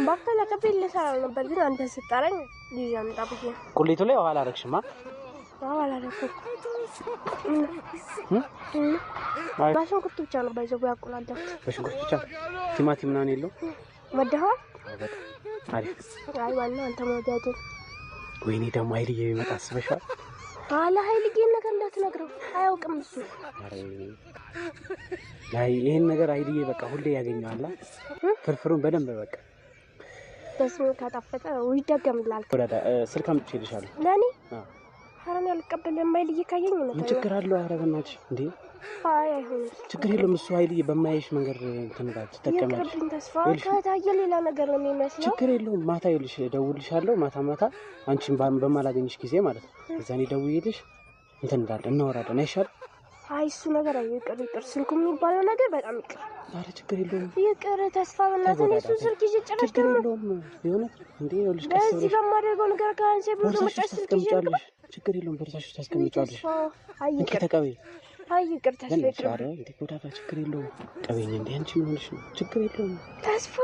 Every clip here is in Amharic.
ባከለ ከፊል ለሰራው ነበር ግን አንተ ስጠራኝ ዲዛን ጣብዬ ቁሌቱ ላይ ኋላ አረክሽማ ኋላ አረኩ ባሽንኩርት ብቻ ነው ባይዘው ያቆላልኩት ባሽንኩርት ብቻ ቲማቲም ምናምን የለው ወደሃ አሪፍ አይ ዋና አንተ ወዳጅ ወይኔ ደግሞ ኃይልዬ ቢመጣ አስበሻል አላ ኃይልዬ ነገር እንዳትነግረው አያውቅም እሱ ላይ ይሄን ነገር ኃይልዬ በቃ ሁሌ ያገኘዋል ፍርፍሩን በደንብ በቃ በስሙ ካጣፈጠ ይደገምላል ወራዳ ስልክ አምጥቼልሻለሁ ለኔ አረን ያልቀበለም ኃይልዬ ካየኝ ነው ምን ችግር አለው ኧረ በእናትሽ እንዴ አይ አይሆን ችግር የለም እሱ ኃይልዬ በማይሽ መንገድ ተነጋግ ተጠቀመች ይቅርብኝ ተስፋ ከታየ ሌላ ነገር ነው የሚመስለው ችግር የለውም ማታ ይልሽ ደውልልሻለሁ ማታ አንቺን በማላገኝሽ ጊዜ ማለት ነው እዛኔ ደውዬልሽ እንትን እንዳለን እናወራለን አይሻል አይ እሱ ነገር አይቀር ስልኩ የሚባለው ነገር በጣም ይቅር ኧረ ችግር የለውም ይቅር ተስፋ በእናትህ እሱ ስልክ ይዤ ጭራሽ ችግር የለውም የሆነ እንዴ ይልሽ ቀስ ብለሽ በማደርገው ነገር ካንሴ ብሎ መጣሽ ታስቀምጫለሽ ችግር የለውም በርሳሽ ታስቀምጫለሽ አይ ይቅር ተቀበይ አይ ይቅር ተስፋ ይቅር ኧረ እንዴ ጎዳታ ችግር የለውም ቀበኝ እንዴ አንቺ ምን ሆነሽ ነው ችግር የለውም ተስፋ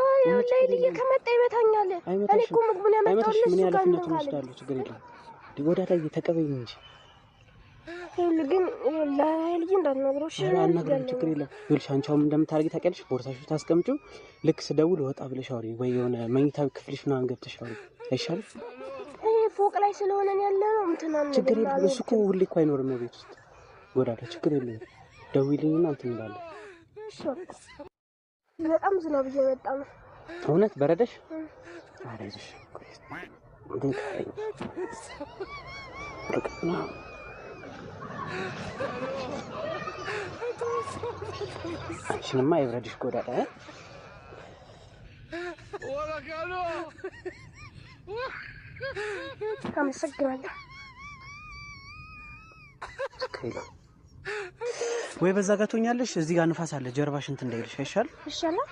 ላይ ልጅ ከመጣ ይበታኛል እኔ እኮ ምግቡን ያመጣሁልሽ ምን ያለፍነት ወስዳለሁ ችግር የለውም እንዴ ጎዳታ ተቀበኝ እንጂ ግን ለልጅ እንዳትነግረው እሺ አናግረው ችግር የለም ይልሽ አንቺውም እንደምታርጊ ታውቂያለሽ ቦርሳሽ ታስቀምጪው ልክ ስደውል ወጣ ብለሽ አውሪ ወይ የሆነ መኝታው ክፍልሽ ምናምን ገብተሽ አውሪ አይሻል ፎቅ ላይ ስለሆነ ያለው እንትናን ችግር የለም እሱ እኮ ሁሌ እኮ አይኖርም ቤት ውስጥ ጎዳታ ችግር የለም ደውይልኝና እንትን እንላለን እሺ በጣም ዝናብ እየመጣ ነው እውነት በረደሽ አሬሽ እንዴ አንቺንማ ይብረድሽ ጎዳታ ወራካሎ አመሰግናለሁ ወይ በዛ ጋር ትሆኛለሽ እዚህ ጋር ንፋስ አለ ጀርባሽ እንትን እንዳይልሽ አይሻል ይሻላል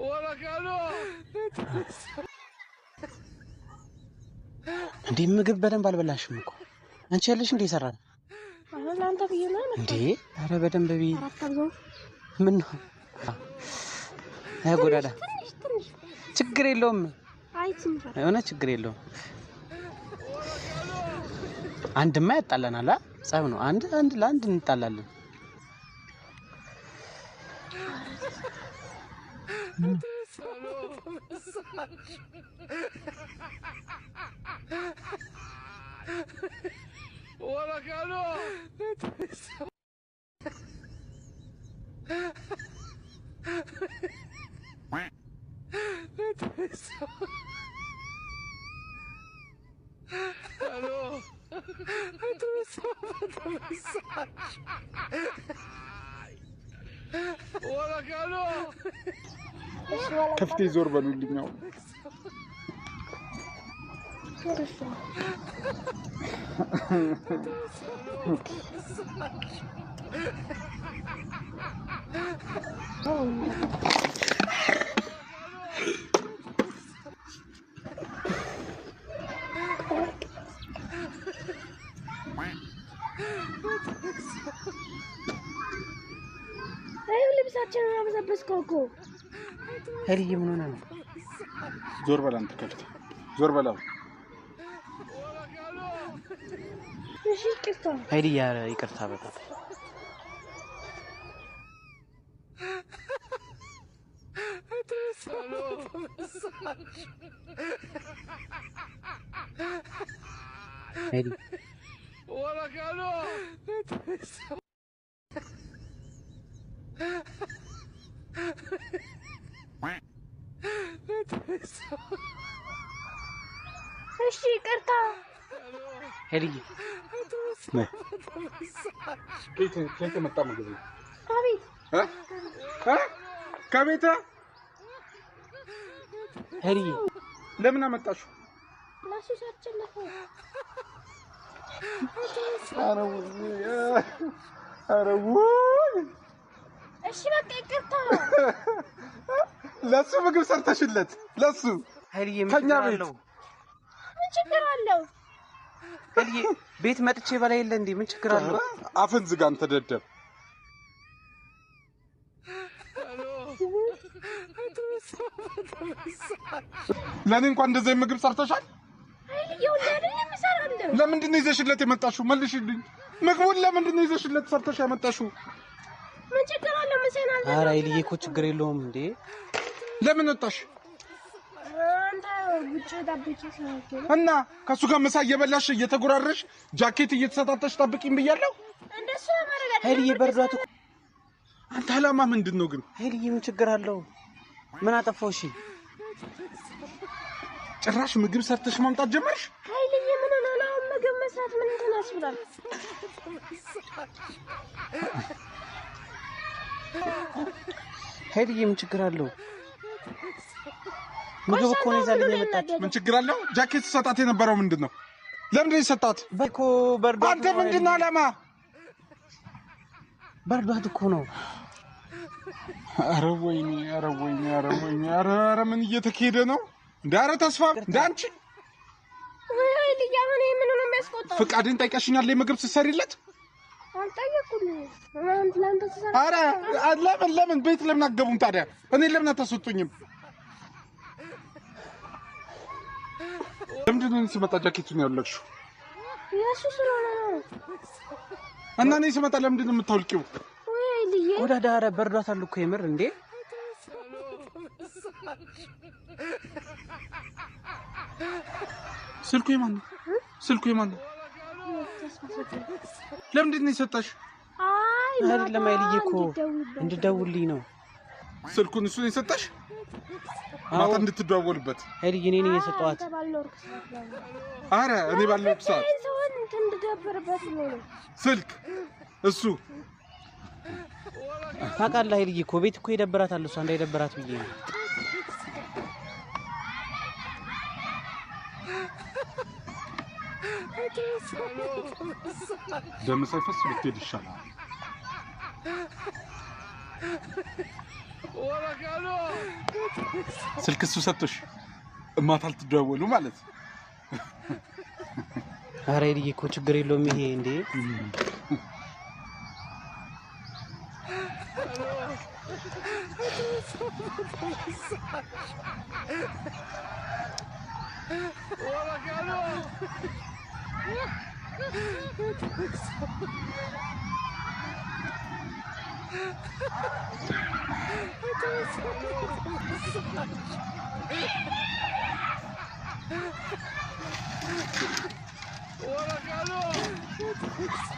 ወራካሎ እንዴ ምግብ በደንብ አልበላሽም እኮ አንቺ ያለሽ እንዴ ይሰራል አሁን አንተ በየና እንዴ አረ በደንብ ቢ አራታው ምን ነው አይ ጎዳዳ ችግር የለውም አይ ትንሽ የሆነ ችግር የለውም አንድማ ያጣላናል ጻብ ነው አንድ ለአንድ እንጣላለን ወራካሎ ወራካሎ ከፍቴ ዞር በሉልኛው ልብሳችንን አበዛበስከው እኮ ሄልዬ ምን ሆነ ነው ዞር በል አንተ ከፍቴ ዞር በላው እሺ ይቅርታ ሄልዬ ይቅርታ በቃ ሄሊ ወራካሎ እሺ ይቅርታ ሄሊ ከየት መጣ ምግብ አቤት ከቤት ሄሊ ለምን አመጣሽው ላሽሻችን ነው አረው እሺ በቃ ይቅርታ ለሱ ምግብ ሰርተሽለት ለሱ ሄሊ ከኛ ቤት ምን ችግር አለው ሄሊ ቤት መጥቼ በላይ የለ እንዴ ምን ችግር አለው አፍን ዝጋ አንተ ደደብ ለኔ እንኳን እንደዚህ ምግብ ሰርተሻል? ለምንድን ነው ይዘሽለት የመጣሽው? መልሽልኝ። ምግቡን ለምንድን ነው ይዘሽለት ሰርተሽ ያመጣሽው? ምን ችግር አለ? መሰናል ኧረ ኃይልዬ እኮ ችግር የለውም እንዴ። ለምን ወጣሽ? አንተ ውጭ ጠብቂ እና ከሱ ጋር ምሳ እየበላሽ እየተጎራረሽ ጃኬት እየተሰጣጠሽ ጠብቂኝ ብያለሁ። እንደሱ ማረጋት ኃይልዬ በርዷት እኮ። አንተ አላማ ምንድን ነው ግን? ኃይልዬ ምን ችግር አለው? ምን አጠፋው? እሺ ጭራሽ ምግብ ሰርተሽ ማምጣት ጀመርሽ? ኃይልዬ ምን ሆነ ነው? ምግብ መስራት ምን ተናስብላል? ኃይልዬ ምን ችግር አለው? ምግብ እኮ ነው ይዛልኝ የመጣች። ምን ችግር አለው? ጃኬት ሰጣት የነበረው ምንድን ነው? ለምንድን ነው የሰጣት? በኮ በርዷት። አንተ ምንድን ነው አላማ? በርዷት እኮ ነው። ኧረ ወይኔ፣ ኧረ ወይኔ፣ ኧረ ወይኔ፣ ኧረ ምን እየተካሄደ ነው? ዳረ ተስፋ ዳንቺ ኃይልዬ ምን ነው የሚያስቆጣው? ፍቃድን ጠይቀሽኛል ለምግብ ስትሰሪለት? አልጠየቁልኝ። አንተ ላንተ ተሰራ። ኧረ ለምን ቤት ለምን አትገቡም ታዲያ? እኔ ለምን አታስወጡኝም? ለምንድን ነው ስመጣ ጃኬቱን ያወለቅሽው? የእሱ ስለሆነ ነው። እና እኔ ስመጣ ለምንድን ነው የምታወልቂው? ኃይልዬ ወደ ዳረ በርዷታል እኮ የምር እንዴ። ስልኩ የማን ነው? ስልኩ የማን ነው? ለምንድን ነው የሰጣሽ? አይ አይደለም ኃይልዬ እኮ እንድደውልልኝ ነው። ስልኩን እሱ ነው የሰጣሽ? ማታ እንድትደዋወልበት? ኃይልዬ እኔ ነኝ የሰጠኋት። ኧረ እኔ ባለሁት ሰዓት ስልክ እሱ ታውቃለህ ኃይልዬ እኮ ቤት እኮ ይደብራታል። እሷ እንዳይደብራት ብዬ ነው። ደም ሳይፈስ ብትሄድ ይሻላል። ስልክ እሱ ሰጥቶሽ ማታ አልትደዋወሉ ማለት? ኧረ ኃይልዬ እኮ ችግር የለውም ይሄ እንዴ።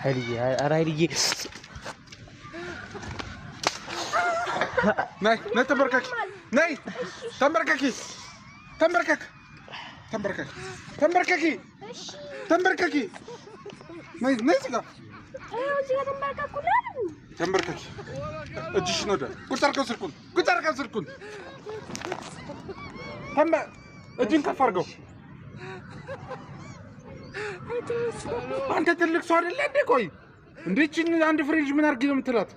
ኃይልዬ ኧረ ኃይልዬ ነይ ተንበርከኪ፣ ነይ ተንበርከኪ፣ ተንበርከክ፣ ተንበርከክ፣ ተንበርከኪ፣ ተንበርከኪ፣ ነይ እዚህ ጋር ተንበርከኪ። እጅሽን ወደ ቁጭ አድርገው ስልኩን፣ ቁጭ አድርገው ስልኩን። እጅን ከፍ አድርገው። አንተ ትልቅ ሰው አይደለ እንዴ? ቆይ እንዴ እቺን አንድ ፍሪጅ ምን አድርጊ ነው የምትላት?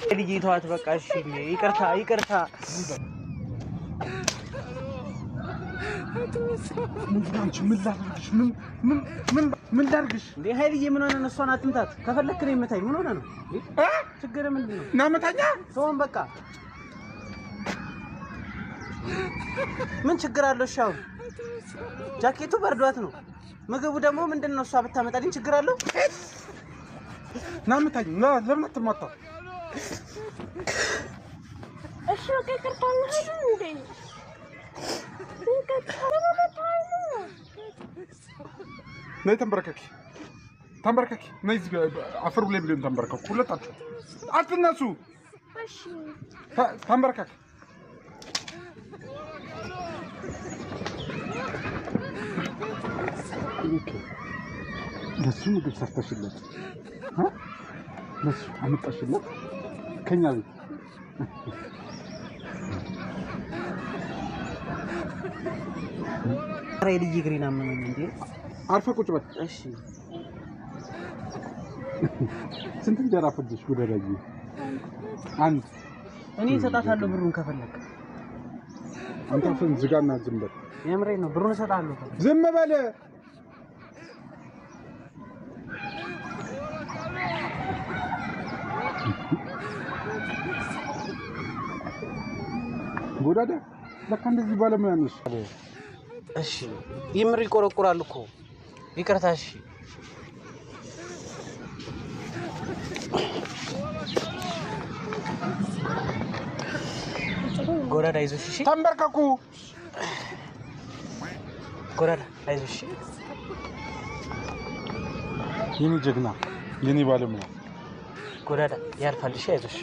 ኃይልዬ ተዋት በቃ እሺ። ይቅርታ ይቅርታ። ምን ላድርግሽ እንዴ ኃይልዬ ምን ሆነ ነው? እሷን አትምታት። ከፈለክ ነው የምታኝ። ምን ሆነ ነው? ችግር ምንድን ነው? ና መታኛ ሰውን በቃ ምን ችግር አለው? እሺ አሁን ጃኬቱ በርዷት ነው። ምግቡ ደግሞ ምንድን ነው? እሷ ብታመጣልኝ ችግር አለው? ና መታኝ። ና ለምን አትማታ? እሺ በቃ ይቅርታ ነው እንዴ? ነይ ተንበርከኪ፣ ተንበርከኪ። ነይ እዚህ አፈሩ ላይ ብለን ተንበርከኩ። ሁለታችሁ አትነሱ። እሺ ተንበርከክ። ለሱ ምግብ ሰርተሽለት ለሱ አመጣሽለት ከኛ ቤት ኃይልዬ ግሬና አመመኝ እንዴ። አርፈህ ቁጭ በል እሺ። ስንት እንጀራ ፈጀሽ? ጉደረጂ አንድ እኔ እሰጣታለሁ ብሩን ከፈለክ። አንተ አፍህን ዝጋና ዝም በል። የምሬን ነው። ብሩን እሰጣለሁ። ዝም በል። ጎዳዳ ለካ እንደዚህ ባለሙያ ነሽ። እሺ ይምር ይቆረቁራል እኮ ይቅርታ። እሺ ጎዳዳ አይዞሽ። እሺ ተንበርከኩ። ጎዳዳ አይዞሽ። የኔ ጀግና የኔ ባለሙያ ጎዳዳ ያልፋል። እሺ አይዞሽ።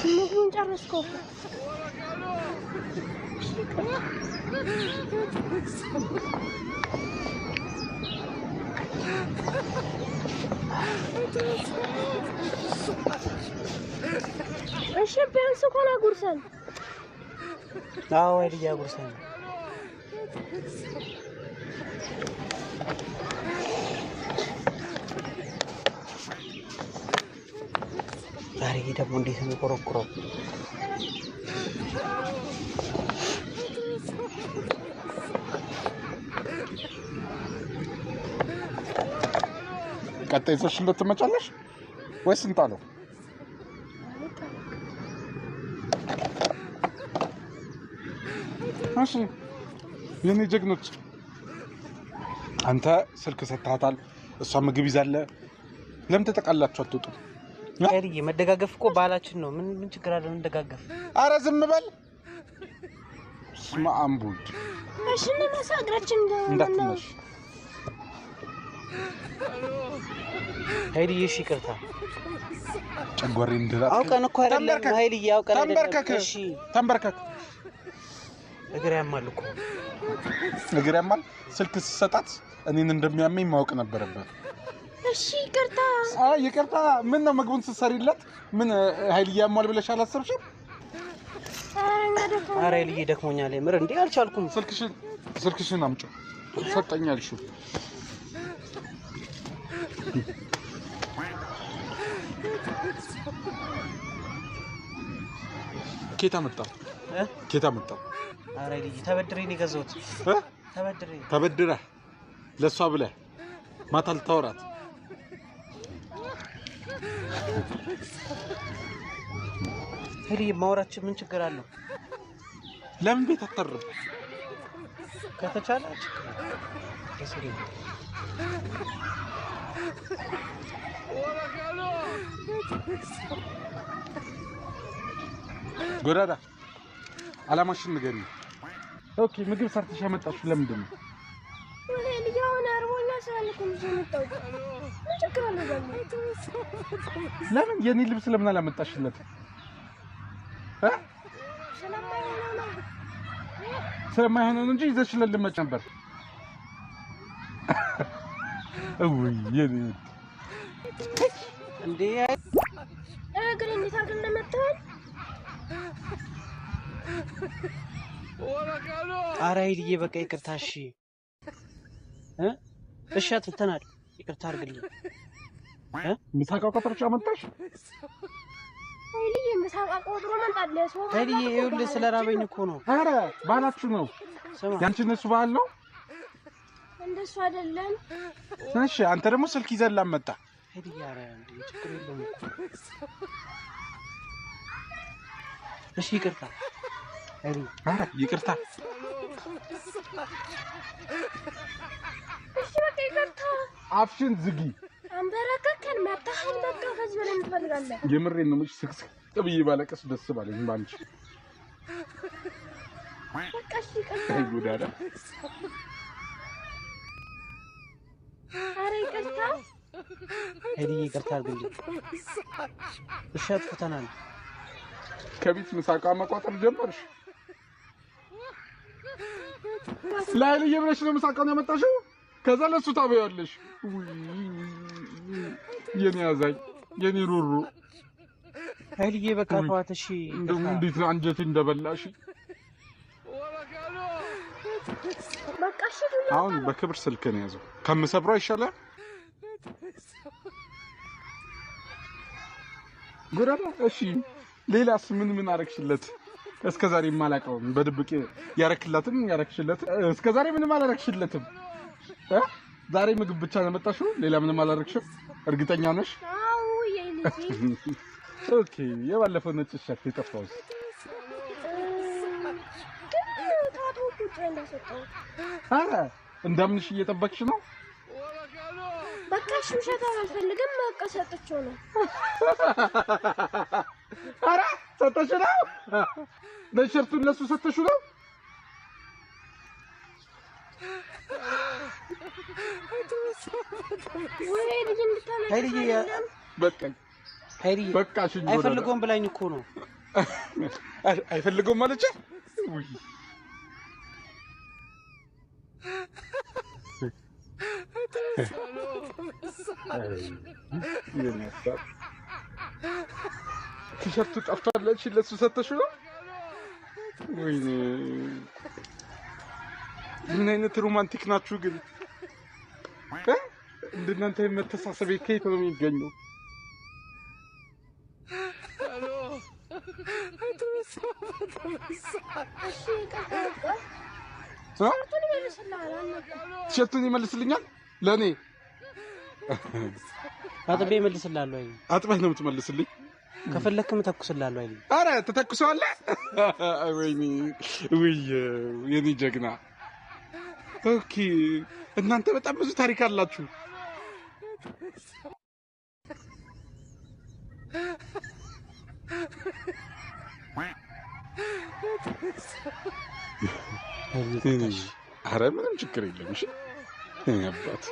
ምግቡን ጨረስከው? እሺ ቢያንስ እንኳን አጉርሰን። አዎ አይደል አጉርሰን። ዛሬ ደግሞ እንዴት ነው ቆረቆረው? ቀጣይ ይዘሽለት ትመጫለሽ ወይስ እንጣለው? እሺ የኔ ጀግኖች አንተ ስልክ ሰጥታታል፣ እሷ ምግብ ይዛለ። ለምን ተጠቃላችሁ አትወጡም? አይልዬ መደጋገፍ እኮ ባህላችን ነው። ምን ችግር አለ እንደጋገፍ? አረ ዝም በል። ስማ አምቡድ እሺ እንነሳ፣ እግራችን እንዳትነሽ። አይልዬ እሺ ይቅርታ። ጨጓሬ እንደራ አውቀን እኮ አይደለም አይልዬ፣ አውቀን አይደለም። ተንበርከክ። እሺ ተንበርከክ። እግር ያማል እኮ እግር ያማል። ስልክ ሲሰጣት እኔን እንደሚያመኝ ማወቅ ነበረበት። እሺ ይቅርታ። ይቅርታ። ምን ነው ምግቡን ስትሰሪለት ምን ኃይልዬ ያሟል ብለሽ አላሰብሽም? ኧረ ኃይልዬ ደክሞኛል የምር እንዴ አልቻልኩም። ስልክሽን አምጪ ሰጠኛል። እሺ ኬታ መጣ። ኧረ ኃይልዬ ተበድሬ ነው የገዛሁት። ተበድረ ለሷ ብለህ ማታ ልታወራት ኃይልዬ ማውራችን ምን ችግር አለው? ለምን ቤት አታርም? ከተቻለ ጎዳዳ አላማሽን ንገሪኝ። ኦኬ ምግብ ሰርተሽ ያመጣሽው ለምንድን ነው? ለምን የኔ ልብስ ለምን አላመጣሽለት? ስለማይሆን ነው እንጂ ይዘሽለት ልመጭ ነበር። እውይ የኔ እንዴ ግን እንዴት አድርገን እንደመጣን ኧረ ኃይልዬ በቃ ይቅርታ። እሺ እሺ አጥፍተናል፣ ይቅርታ አድርግልኝ። ምሳቃ ቆጥረሽ አመጣሽ? ኃይልዬ ምሳቃ ቆጥሮ መምጣት ለሰው ኃይልዬ ይኸውልህ ስለራበኝ እኮ ነው። ኧረ ባህላችሁ ነው። ያንቺ እነሱ ባህል ነው። እንደሱ አይደለም። እሺ አንተ ደግሞ ስልክ ይዘላም መጣ። ኃይልዬ ኧረ እንዴ ችግር የለውም እኮ እሺ ይቅርታ። ኃይልዬ ኧረ ይቅርታ። እሺ በቃ ይቅርታ። አፍሽን ዝጊ። አንበረከከን መጣህን በቃ ከዚህ በላይ ትፈልጋለህ? የምሬን ነው። ስቅስቅ ብዬ ባለቀስ ደስ ባለኝ ባንቺ። በቃ እሺ ይቅርታ። አይ ጎዳዳ ኧረ ይቅርታ። ኃይልዬ ይቅርታ አድርግልኝ። እሺ አጥፍተናል። ከቤት ምሳቃ መቋጠር ጀመርሽ? ለኃይልዬ ብለሽ ነው ምሳቃውን ያመጣሽው? ከዛ ለሱ ታበያለሽ። የኔ አዛኝ የኔ ሩሩ ኃይልዬ በቃ ተዋት። እሺ እንዴት ነው አንጀቴ እንደበላሽ። በቃ እሺ አሁን በክብር ስልክን ያዘው። ከምሰብረው ይሻላል። ጎዳዳ እሺ ሌላስ ምን አረክሽለት? እስከዛሬ የማላውቀውን በድብቅ ያረክሽለት እስከዛሬ ምንም አላረክሽለትም። ዛሬ ምግብ ብቻ ነው የመጣሽው? ሌላ ምንም አላረክሽም? እርግጠኛ ነሽ? አዎ የልጅ ኦኬ የባለፈው ነጭ ሸፍ የጠፋው ጨው እንዳሰጠው አረ እንደምንሽ እየጠበቅሽ ነው በቃ ሽምሸት አልፈልግም በቃ ሰጥቼው ነው አረ ሰጥተሽ ነው ለሸርቱን ለሱ ሰጥተሽ ነው ወይ ልጅ እንድታነሳ ኃይልዬ በቃ ሽኝ አይፈልገውም ብላኝ እኮ ነው አይፈልገውም ማለት ውይ ቲሸርቱ ጠፍቷለች ለሱ ሰጥተሽ ነው ወይኔ ምን አይነት ሮማንቲክ ናችሁ ግን እንደናንተ መተሳሰብ ከየት ነው የሚገኘው ቲሸርቱን ይመልስልኛል ለኔ አጥቤ እመልስልሃለሁ አይደል አጥበህ ነው የምትመልስልኝ ከፈለክም ተኩስልሃለሁ አይደል አረ ተተኩሰዋለህ ወይኔ ውይ የኔ ጀግና ኦኬ እናንተ በጣም ብዙ ታሪክ አላችሁ አረ ምንም ችግር የለም እሺ አባት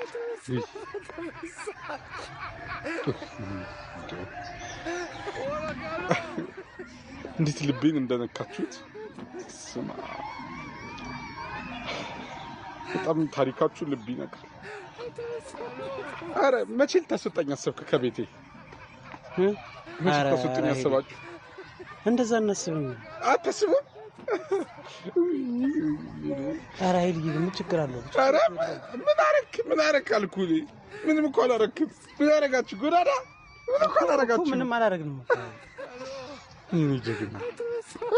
እንዴት ልቤን እንደነካችሁት ስማ በጣም ታሪካችሁ ልብ ይነካል አረ መቼ ልታስወጣኝ አሰብክ ከቤቴ መቼ ልታስወጣኝ አሰባችሁ እንደዛ እናስብም አታስቡም አረ ኃይልዬ ምን ችግር አለው አረ ምን አረክ አልኩኝ ምንም እኮ አላረክም ምን አረጋችሁ ጎዳዳ ምን እኮ አላረጋችሁ ምንም አላረግንም ጀግና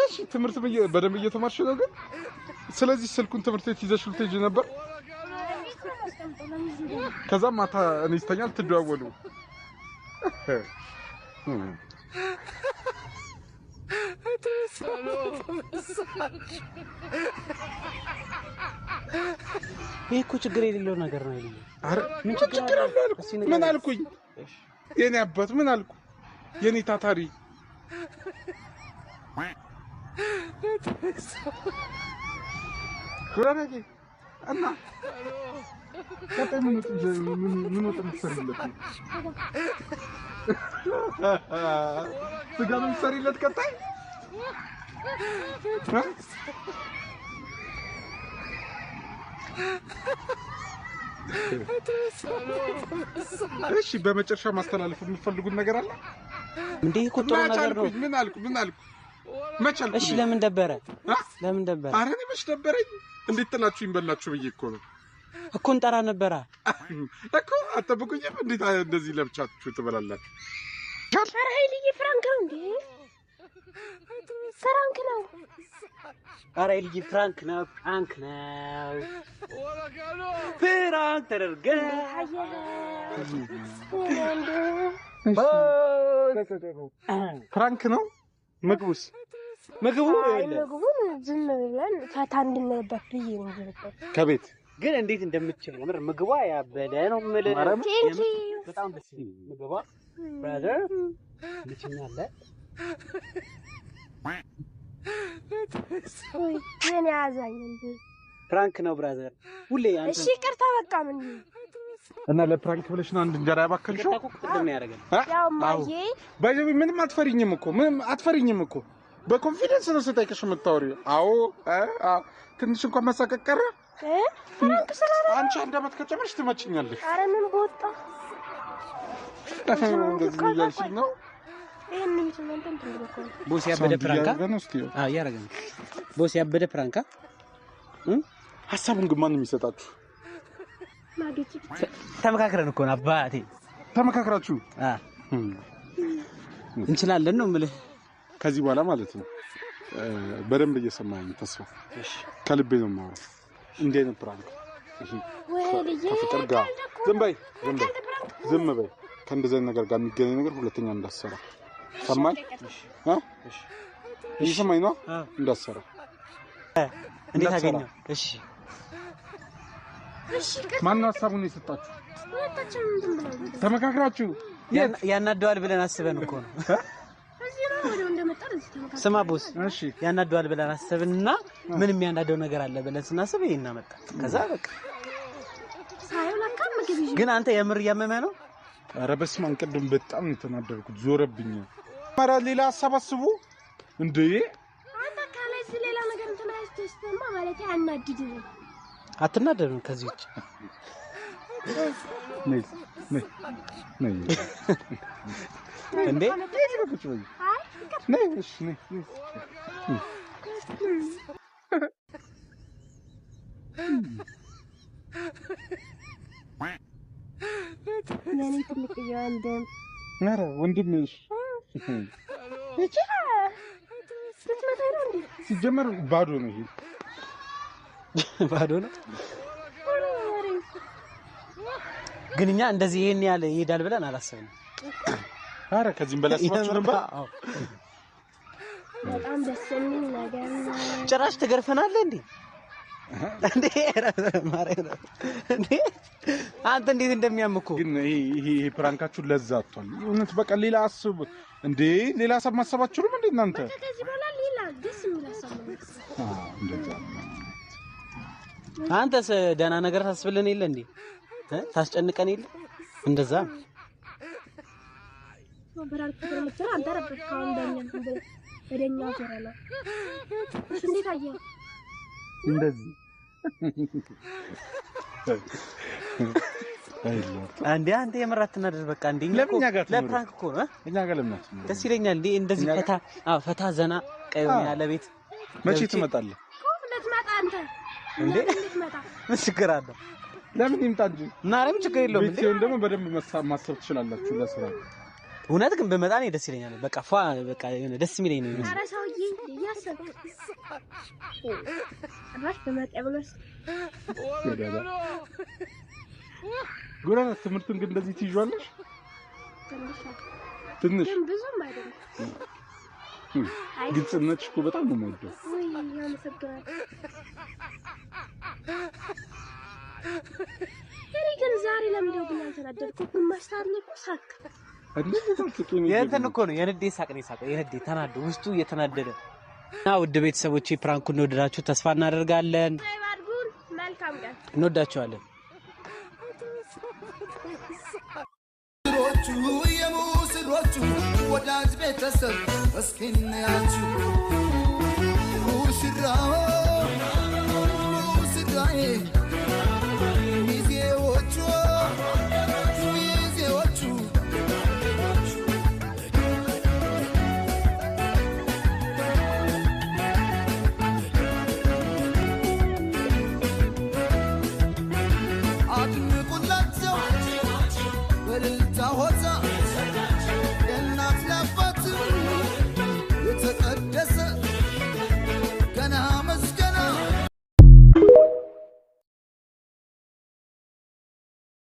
እሺ ትምህርት በደንብ እየተማርሽ ነው ግን ስለዚህ ስልኩን ትምህርት ቤት ይዘሽ ልትሄጂ ነበር ከዛ ማታ እኔ ስተኛል ትደዋወሉ ይሄ እኮ ችግር የሌለው ነገር ነው አይደል አረ ምን ችግር አለ ምን አልኩኝ የኔ አባት ምን አልኩ የኔ ታታሪ ኩራራጌ እና ቀጣይ ምን ወጥ ምትሰሪለት ስጋ ነው ምትሰሪለት ቀጣይ እሺ በመጨረሻ ማስተላለፍ የምትፈልጉት ነገር አለ እንዴ እኮ ጥሩ ነገር ነው ምን አልኩ መቻልኩ እሺ ለምን ደበረ አረ እኔ መች ደበረኝ እንዴት ጥላችሁ ይንበላችሁ ብዬ እኮ ነው እኮ እንጠራ ነበራ እኮ አጠብቁኝም እንዴት እንደዚህ ለብቻችሁ ትበላላችሁ ኧረ ኃይልዬ ፍራንክ ነው እንዴ ፍራንክ ነው ኧረ ኃይልዬ ፍራንክ ነው ፍራንክ ተደርገ ፍራንክ ነው ምግቡን ዝም ብለን ፈታ እንድንልበት ብዬ ነው እንጂ ከቤት ግን እንዴት እንደምትችል የምር ምግቧ ያበደ ነው የምልህ በጣም ደስ ይላል ምግቧ ብራዘር ልጅኛለ ወይ የኔ አዛኝ እንዴ ፍራንክ ነው ብራዘር ሁሌ አንተ እሺ ቅርታ በቃ ምን እና ለፕራንክ ብለሽ ነው አንድ እንጀራ ያባከልሽው ቅድም ያደረገን ያው ማዬ ባይዘው ምንም አትፈሪኝም እኮ በኮንፊደንስ ነው ስጠይቅሽ የምታወሪው አዎ ትንሽ እንኳን መሳቀቀረ ፍራንክ ስላለ አንቺ አንድ አመት ከጨመርሽ ትመጭኛለሽ ኧረ ምን በወጣ እንደዚህ እያልሽኝ ነው ይሄንን ስንት እንትን ልኮ ቦስ ያበደ ፕራንካ ያረጋን ቦስ ያበደ ፕራንካ ሐሳቡን ግን ማን የሚሰጣችሁ ማዲቲ ተመካክረን እኮ ነው አባቴ ተመካክራችሁ እንችላለን ነው የምልህ ከዚህ በኋላ ማለት ነው በደንብ እየሰማኝ ተስፋ ከልቤ ነው የማወራው እንዴ ነው ፕራንክ እሺ ከፍቅር ጋር ዝም በይ ከእንደዚህ ነገር ጋር የሚገናኝ ነገር ሁለተኛ እንዳሰራ ሰማኝ እሺ እየሰማኝ ነው እንዳሰራ እንዴት አገኘው? እሺ ማን ነው ሐሳቡን የሰጣችሁ? ሁለታችንም እንትን ብለው ተመካክራችሁ ያናደዋል ብለን አስበን እኮ ነው። እዚህ ነው ወደ እንደመጣን እዚህ ተመካክረን። ስማ ቦስ፣ እሺ ያናደዋል ብለን አስበንና ምንም ያናደው ነገር አለ ብለን ስናስብ ይሄን አመጣ። ከዛ በቃ ሳይው ለካ ምግብ ይዤ ግን አንተ የምር እያመመህ ነው? ኧረ በስመ አብ ቅድም በጣም የተናደርኩት ዞረብኝ። ማራ ሌላ ሐሳብ አስቡ እንዴ! አንተ ካለስ ሌላ ነገር እንትን አስተስተማ ማለት ያናድድ ነው። አትናደዱ ከዚህ ውጭ ነይ እንዴ ነይ እሺ ነይ ነኝ ትልቅ የወንድም ኧረ ወንድምሽ እቺ ስትመጣ ነው እንዴ? ሲጀመር ባዶ ነው ይሄ ባዶ ነው። ግን እኛ እንደዚህ ይሄን ያለ ይሄዳል ብለን አላሰብንም። ኧረ ከዚህም በላይ አስባችሁ ነበር። በጣም ደስ የሚል ነገር ነው። ጭራሽ ትገርፈናለህ እንዴ? እንዴ ማረኝ እንዴ! አንተ እንዴት እንደሚያምኩ ግን ይሄ ፕራንካችሁ ለዛ አጥቷል። እውነት በቃ ሌላ አስብ እንዴ! ሌላ ሐሳብ ማሰባችሁ ነው እንዴ እናንተ? ከዚህ በኋላ ሌላ ደስ የሚል ሐሳብ ነው። እንደዛ አንተስ ደህና ነገር ታስብልን የለ እንዴ? ታስጨንቀን የለ እንደዛ በራርኩ ተመቸራ አንተ ረብክ ካሁን በደኛ ዞራላ እንዴት አየህ? እንደዚህ አንተ የምራትና ደስ በቃ እንዴ ለፕራንክ እኮ ነው። እኛ ጋር ለምናት ደስ ይለኛል እንዴ እንደዚህ ፈታ ዘና ቀይው ያለ ቤት መቼ ትመጣለህ? ልትመጣ አንተ እንዴ ልትመጣ ምን ችግር አለው? ለምን ይምጣ እንጂ ማረም ችግር የለውም። እንዴ ቤት ደግሞ በደንብ ማሰብ ትችላላችሁ ለስራ። እውነት ግን በመጣ ነው ደስ ይለኛል። በቃ በቃ የሆነ ደስ የሚለኝ ነው። ኧረ ሰውዬ እያሰብክ ራስ በመጣ ብለስ ጉራና ትምህርቱን ግን እንደዚህ ትይዣለሽ? ትንሽ ብዙም አይደለም። ግልጽነትሽ እኮ በጣም ነው የምወደው። ወይ ያመሰግናል። እኔ ግን ዛሬ ለምን ደው ያልተናደድኩት? ማስተር ነው ሳቅ የእንትን እኮ ነው የንዴት ሳቅ ነው የሳቀው። የንዴት ተናዶ ውስጡ እየተናደደ እና ውድ ቤተሰቦቼ ፕራንኩን እንደወደዳችሁ ተስፋ እናደርጋለን። ባድጉን መልካም ቀን። እንወዳችኋለን። ሮቹ የሙስሮቹ ወዳጅ ቤተሰብ እስኪ እናያችሁ ሙሽራው